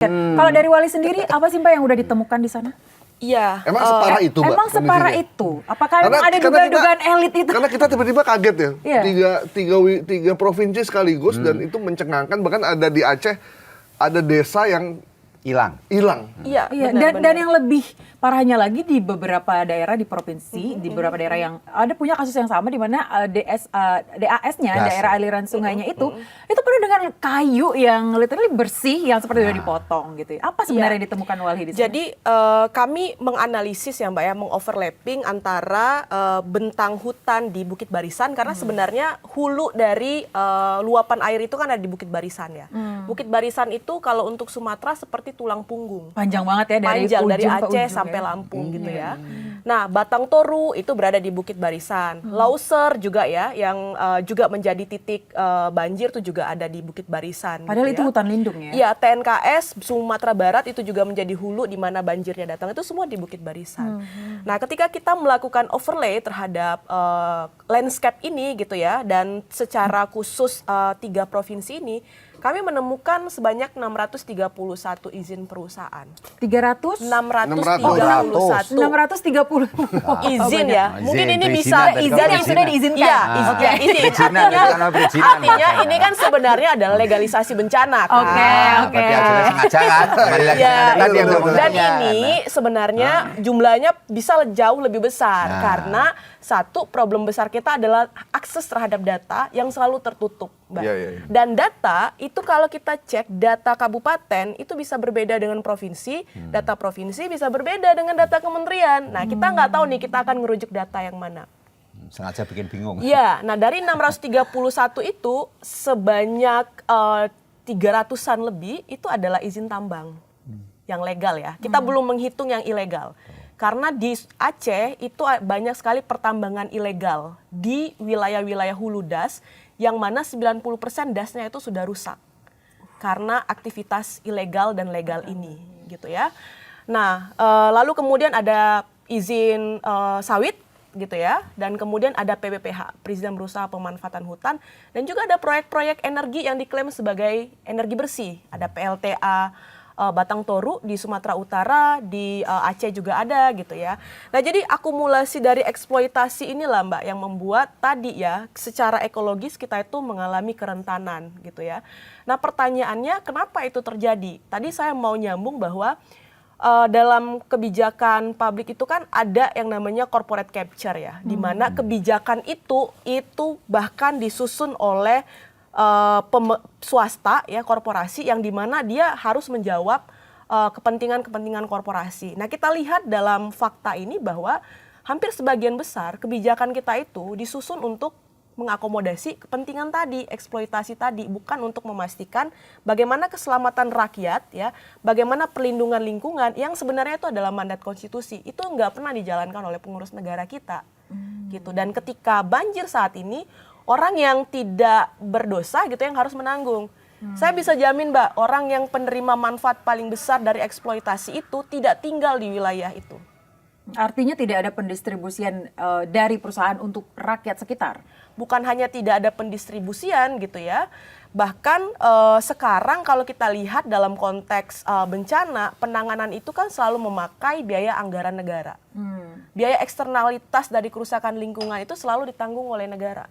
Kalau dari Wali sendiri, apa sih Mbak yang udah ditemukan di sana? Iya. Emang separah itu, Mbak? Emang separah kondisinya? itu? Apakah memang ada dugaan-dugaan elit itu? Karena kita tiba-tiba kaget ya, Iya. tiga provinsi sekaligus dan itu mencengangkan. Bahkan ada di Aceh, ada desa yang hilang. Iya, Iya, dan yang lebih parahnya lagi di beberapa daerah di provinsi, di beberapa daerah yang ada punya kasus yang sama di mana DAS-nya, daerah aliran sungainya itu penuh dengan kayu yang literally bersih yang seperti udah dipotong gitu. Apa sebenarnya yang ditemukan Walhi di sana? Jadi kami menganalisis ya Mbak ya, mengoverlapping antara bentang hutan di Bukit Barisan karena sebenarnya hulu dari luapan air itu kan ada di Bukit Barisan ya. Bukit Barisan itu kalau untuk Sumatera seperti tulang punggung. Panjang banget ya dari Panjang ujung dari ke Aceh ujung sampai ya. Lampung gitu ya. Nah, Batang Toru itu berada di Bukit Barisan. Lauser juga ya yang juga menjadi titik banjir itu juga ada di Bukit Barisan. Padahal itu gitu ya. hutan lindung ya. Iya, TNKS Sumatera Barat itu juga menjadi hulu di mana banjirnya datang. Itu semua di Bukit Barisan. Nah, ketika kita melakukan overlay terhadap landscape ini gitu ya, dan secara khusus 3 provinsi ini, kami menemukan sebanyak 631 izin perusahaan. 300? 631 630. izin ya. Mungkin ini Perizinan bisa tadi, izin kalau yang sudah diizinkan. Iya, Oke. ya, izin. Artinya ini kan sebenarnya adalah legalisasi bencana kan. Oke. Berarti hasilnya sengaja kan? Iya, Tadi yang dan ngomongnya. ini sebenarnya jumlahnya bisa jauh lebih besar karena satu problem besar kita adalah akses terhadap data yang selalu tertutup, Mbak. Iya, iya, iya. Dan data itu kalau kita cek data kabupaten itu bisa berbeda dengan provinsi, data provinsi bisa berbeda dengan data kementerian. Nah, kita nggak tahu nih kita akan ngerujuk data yang mana. Sengaja bikin bingung. Iya, nah dari 631 itu sebanyak 300-an lebih itu adalah izin tambang yang legal ya. Kita belum menghitung yang ilegal. Karena di Aceh itu banyak sekali pertambangan ilegal di wilayah-wilayah hulu das yang mana 90% dasnya itu sudah rusak karena aktivitas ilegal dan legal ini gitu ya. Nah, lalu kemudian ada izin sawit gitu ya, dan kemudian ada PBPH, perizinan berusaha pemanfaatan hutan, dan juga ada proyek-proyek energi yang diklaim sebagai energi bersih. Ada PLTA Batang Toru di Sumatera Utara, di Aceh juga ada gitu ya. Nah, jadi akumulasi dari eksploitasi inilah Mbak yang membuat tadi ya secara ekologis kita itu mengalami kerentanan gitu ya. Nah, pertanyaannya kenapa itu terjadi? Tadi saya mau nyambung bahwa dalam kebijakan publik itu kan ada yang namanya corporate capture ya, di mana kebijakan itu bahkan disusun oleh swasta ya, korporasi yang dimana dia harus menjawab kepentingan-kepentingan korporasi. Nah, kita lihat dalam fakta ini bahwa hampir sebagian besar kebijakan kita itu disusun untuk mengakomodasi kepentingan tadi, eksploitasi tadi, bukan untuk memastikan bagaimana keselamatan rakyat ya, bagaimana perlindungan lingkungan yang sebenarnya itu adalah mandat konstitusi. Itu nggak pernah dijalankan oleh pengurus negara kita. Gitu. Dan ketika banjir saat ini, orang yang tidak berdosa gitu yang harus menanggung. Saya bisa jamin Mbak, orang yang penerima manfaat paling besar dari eksploitasi itu tidak tinggal di wilayah itu. Artinya tidak ada pendistribusian dari perusahaan untuk rakyat sekitar. Bukan hanya tidak ada pendistribusian gitu ya, bahkan sekarang kalau kita lihat dalam konteks bencana, penanganan itu kan selalu memakai biaya anggaran negara. Biaya eksternalitas dari kerusakan lingkungan itu selalu ditanggung oleh negara.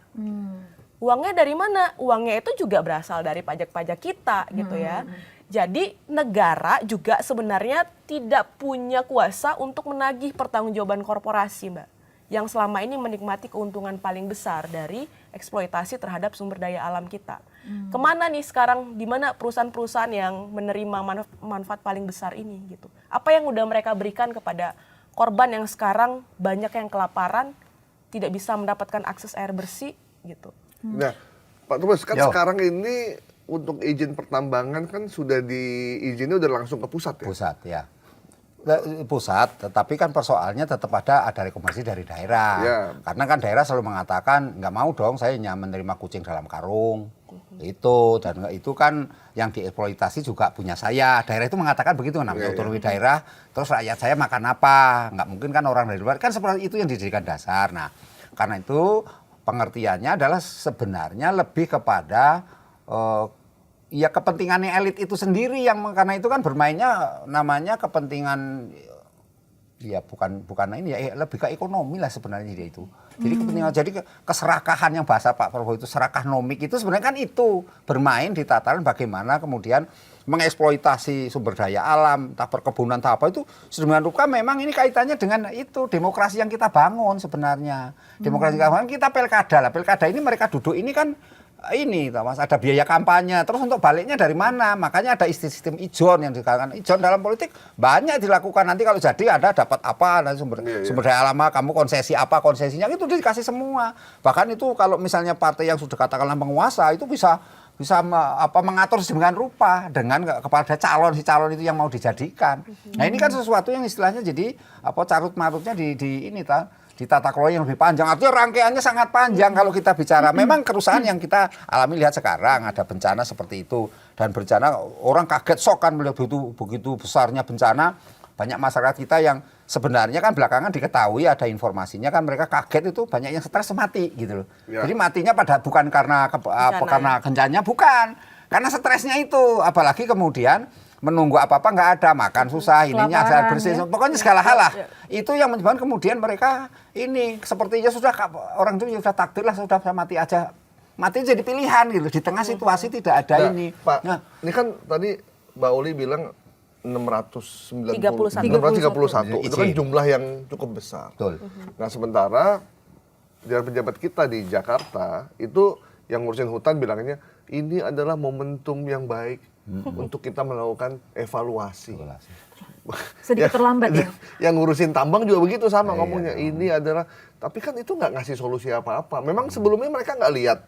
Uangnya dari mana? Uangnya itu juga berasal dari pajak-pajak kita gitu ya. Jadi negara juga sebenarnya tidak punya kuasa untuk menagih pertanggungjawaban korporasi, Mbak, yang selama ini menikmati keuntungan paling besar dari eksploitasi terhadap sumber daya alam kita. Kemana nih sekarang, di mana perusahaan-perusahaan yang menerima manfaat paling besar ini gitu? Apa yang udah mereka berikan kepada korban yang sekarang banyak yang kelaparan, tidak bisa mendapatkan akses air bersih gitu. Nah, Pak Trubus, kan sekarang ini untuk izin pertambangan kan sudah diizinnya udah langsung ke pusat ya? Pusat ya. Pusat, tetapi kan persoalannya tetap ada rekomendasi dari daerah. Ya. Karena kan daerah selalu mengatakan nggak mau dong saya hanya menerima kucing dalam karung. Itu dan itu kan yang dieksploitasi juga punya saya. Daerah itu mengatakan begitu, namanya otonomi daerah. Terus rakyat saya makan apa? Nggak mungkin kan orang dari luar, kan seperti itu yang dijadikan dasar. Nah, karena itu pengertiannya adalah sebenarnya lebih kepada ya kepentingannya elit itu sendiri yang karena itu kan bermainnya namanya kepentingan ya bukan ini ya lebih ke ekonomi lah sebenarnya dia itu. Jadi kepentingan keserakahan yang bahasa Pak Prabowo itu serakah nomik itu sebenarnya kan itu bermain di tataran bagaimana kemudian mengeksploitasi sumber daya alam, entah perkebunan entah apa itu sedemikian rupa memang ini kaitannya dengan itu demokrasi yang kita bangun sebenarnya. Demokrasi yang kita bangun kita pilkada lah. Pilkada ini mereka duduk ini kan ini Mas ada biaya kampanye terus untuk baliknya dari mana, makanya ada sistem ijon yang dikatakan ijon dalam politik banyak dilakukan, nanti kalau jadi ada dapat apa, nanti sumber daya alam kamu konsesi apa, konsesinya itu dikasih semua, bahkan itu kalau misalnya partai yang sudah katakanlah penguasa itu bisa mengatur sedemikian rupa dengan kepada si calon itu yang mau dijadikan. Nah ini kan sesuatu yang istilahnya jadi carut marutnya di ini di tata kelola yang lebih panjang. Artinya rangkaiannya sangat panjang kalau kita bicara. Memang kerusakan yang kita alami lihat sekarang ada bencana seperti itu dan bencana orang kaget shock kan melihat begitu besarnya bencana. Banyak masyarakat kita yang sebenarnya kan belakangan diketahui ada informasinya kan mereka kaget itu banyak yang stres mati gitu loh. Ya. Jadi matinya bukan karena karena kencanya bukan. Karena stresnya itu apalagi kemudian menunggu apa-apa nggak ada, makan susah, ininya ada bersih, pokoknya segala hal lah. Itu yang menyebabkan kemudian mereka ini sepertinya sudah orang itu sudah takdir lah, sudah mati aja. Mati jadi pilihan gitu, di tengah situasi tidak ada ini. Pak, ini kan tadi Mbak Uli bilang 631. Itu kan jumlah yang cukup besar. Betul. Nah sementara pejabat kita di Jakarta itu yang ngurusin hutan bilangnya ini adalah momentum yang baik untuk kita melakukan evaluasi. Sedikit terlambat ya. Yang ngurusin tambang juga begitu sama ngomongnya. Ini adalah, tapi kan itu nggak ngasih solusi apa-apa. Memang sebelumnya mereka nggak lihat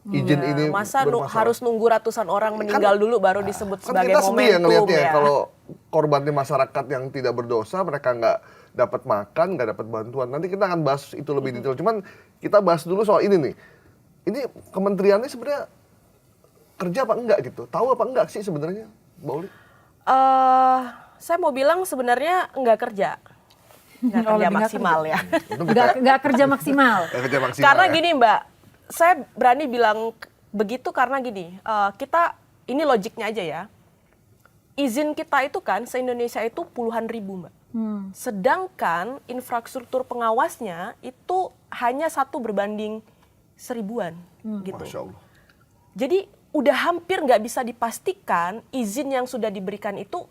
izin ini masa harus nunggu ratusan orang meninggal dulu baru disebut sebagai kita sedih ya ngelihatnya ya. Kalau korbannya masyarakat yang tidak berdosa, mereka nggak dapat makan, nggak dapat bantuan. Nanti kita akan bahas itu lebih detail. Cuman kita bahas dulu soal ini nih. Ini kementeriannya sebenarnya kerja apa enggak gitu? Tahu apa enggak sih sebenarnya, Mbak Uli? Saya mau bilang sebenarnya enggak kerja. Enggak kerja maksimal ya. Enggak kerja maksimal. Karena gini Mbak, saya berani bilang begitu karena gini, kita ini logiknya aja ya. Izin kita itu kan se-Indonesia itu puluhan ribu Mbak. Sedangkan infrastruktur pengawasnya itu hanya 1 berbanding 1000-an gitu. Masya Allah. Jadi udah hampir nggak bisa dipastikan izin yang sudah diberikan itu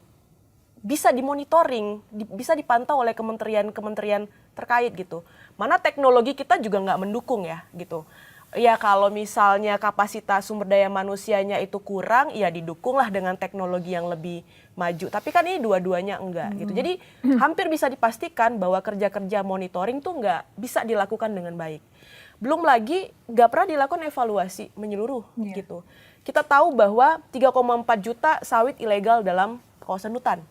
bisa dimonitoring, bisa dipantau oleh kementerian-kementerian terkait gitu. Mana teknologi kita juga nggak mendukung ya gitu. Ya kalau misalnya kapasitas sumber daya manusianya itu kurang, ya didukunglah dengan teknologi yang lebih maju. Tapi kan ini dua-duanya enggak gitu. Jadi hampir bisa dipastikan bahwa kerja-kerja monitoring tuh nggak bisa dilakukan dengan baik. Belum lagi nggak pernah dilakukan evaluasi menyeluruh gitu. Kita tahu bahwa 3,4 juta sawit ilegal dalam kawasan hutan.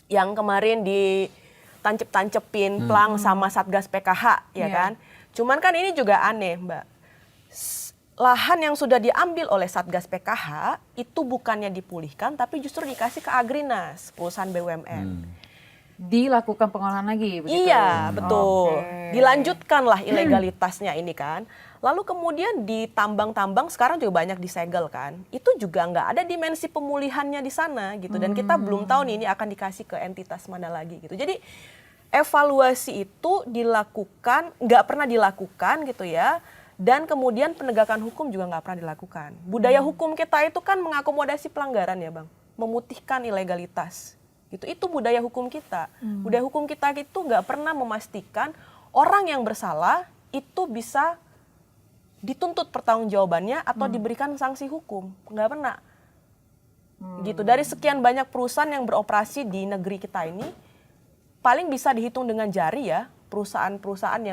Yang kemarin ditancep-tancepin plang sama Satgas PKH, ya kan? Cuman kan ini juga aneh, Mbak. Lahan yang sudah diambil oleh Satgas PKH itu bukannya dipulihkan, tapi justru dikasih ke Agrinas, perusahaan BUMN. Dilakukan pengolahan lagi, begitu? Iya, betul. Dilanjutkanlah ilegalitasnya ini kan. Lalu kemudian di tambang-tambang sekarang juga banyak disegel kan. Itu juga nggak ada dimensi pemulihannya di sana gitu. Dan kita belum tahu nih ini akan dikasih ke entitas mana lagi gitu. Jadi evaluasi itu dilakukan, nggak pernah dilakukan gitu ya. Dan kemudian penegakan hukum juga nggak pernah dilakukan. Budaya hukum kita itu kan mengakomodasi pelanggaran ya Bang. Memutihkan ilegalitas. Gitu. Itu budaya hukum kita. Budaya hukum kita itu nggak pernah memastikan orang yang bersalah itu bisa dituntut pertanggungjawabannya atau diberikan sanksi hukum. Nggak pernah. Gitu. Dari sekian banyak perusahaan yang beroperasi di negeri kita ini, paling bisa dihitung dengan jari ya, perusahaan-perusahaan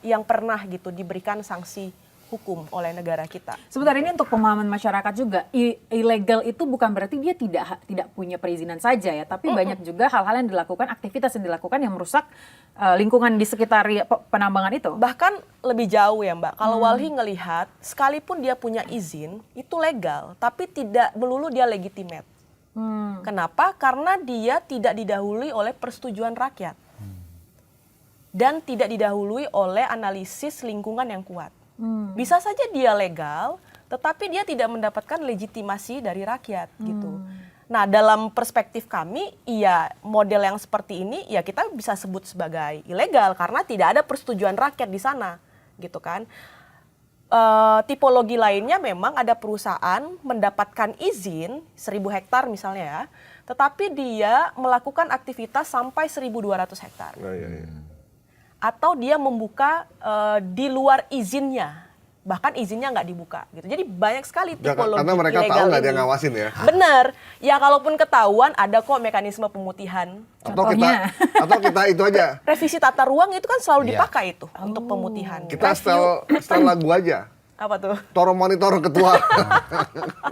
yang pernah gitu diberikan sanksi hukum oleh negara kita. Sebentar ini untuk pemahaman masyarakat juga, ilegal itu bukan berarti dia tidak punya perizinan saja ya, tapi banyak juga hal-hal yang dilakukan, aktivitas yang dilakukan yang merusak lingkungan di sekitar penambangan itu. Bahkan lebih jauh ya Mbak, kalau Walhi ngelihat, sekalipun dia punya izin, itu legal, tapi tidak melulu dia legitimate. Kenapa? Karena dia tidak didahului oleh persetujuan rakyat. Dan tidak didahului oleh analisis lingkungan yang kuat. Bisa saja dia legal, tetapi dia tidak mendapatkan legitimasi dari rakyat gitu. Nah, dalam perspektif kami, ya model yang seperti ini ya kita bisa sebut sebagai ilegal karena tidak ada persetujuan rakyat di sana, gitu kan. Tipologi lainnya memang ada perusahaan mendapatkan izin 1.000 hektar misalnya ya, tetapi dia melakukan aktivitas sampai 1.200 hektar. Nah, iya. Atau dia membuka di luar izinnya, bahkan izinnya nggak dibuka gitu. Jadi banyak sekali tipologi Karena mereka tahu ilegal nggak dia ini. ngawasin ya. Bener, ya kalaupun ketahuan ada kok mekanisme pemutihan. Contohnya. Atau kita itu aja. Revisi tata ruang itu kan selalu Iya. dipakai itu untuk pemutihan. Kita Review- setel lagu aja. apa tuh? Toro monitor ketua.